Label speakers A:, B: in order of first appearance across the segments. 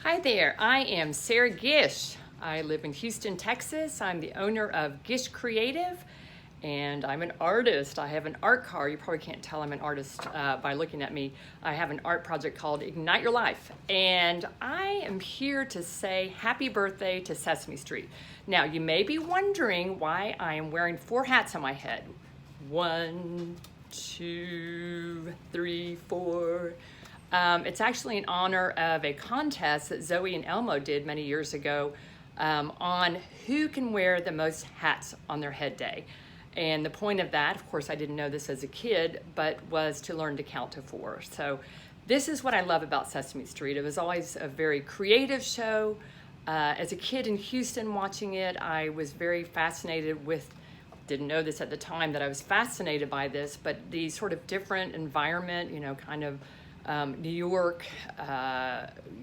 A: Hi there, I am Sarah Gish. I live in Houston, Texas. I'm the owner of Gish Creative, and I'm an artist. I have an art card. You probably can't tell I'm an artist by looking at me. I have an art project called Ignite Your Life, and I am here to say happy birthday to Sesame Street. Now, you may be wondering why I am wearing 4 hats on my head. 1, 2, 3, 4. It's actually in honor of a contest that Zoe and Elmo did many years ago on who can wear the most hats on their head day. And the point of that, of course, I didn't know this as a kid, but was to learn to count to 4. So this is what I love about Sesame Street. It was always a very creative show. As a kid in Houston watching it, I was very fascinated with, didn't know this at the time, that I was fascinated by this, but the sort of different environment, kind of New York,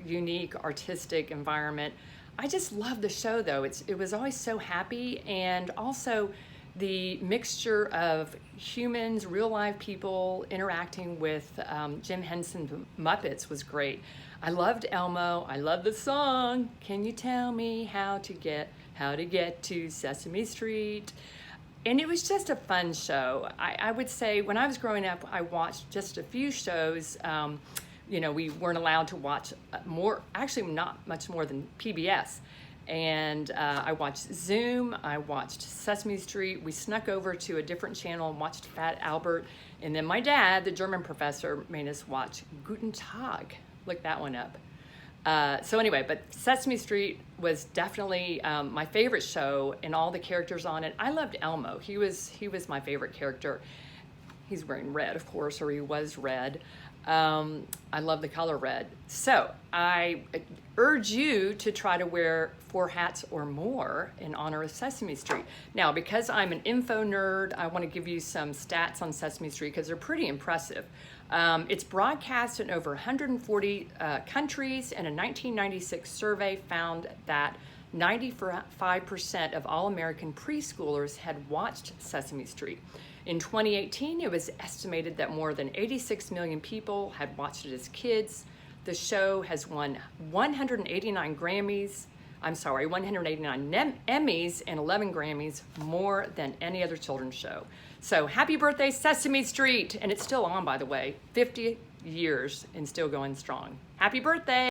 A: unique artistic environment. I just love the show though. It was always so happy, and also the mixture of humans, real live people interacting with Jim Henson's Muppets was great. I loved Elmo. I love the song. Can you tell me how to get to Sesame Street? And it was just a fun show. I would say when I was growing up, I watched just a few shows. We weren't allowed to watch more, actually not much more than PBS. And I watched Zoom, I watched Sesame Street. We snuck over to a different channel and watched Fat Albert. And then my dad, the German professor, made us watch Guten Tag. Look that one up. So anyway, but Sesame Street was definitely my favorite show, and all the characters on it. I loved Elmo. He was my favorite character. He's wearing red, of course, or he was red. I love the color red. So I urge you to try to wear 4 hats or more in honor of Sesame Street. Now, because I'm an info nerd, I want to give you some stats on Sesame Street because they're pretty impressive. It's broadcast in over 140 countries, and a 1996 survey found that 95% of all American preschoolers had watched Sesame Street. In 2018, it was estimated that more than 86 million people had watched it as kids. The show has won 189 Emmys and 11 Grammys, more than any other children's show. So happy birthday, Sesame Street. And it's still on, by the way, 50 years and still going strong. Happy birthday.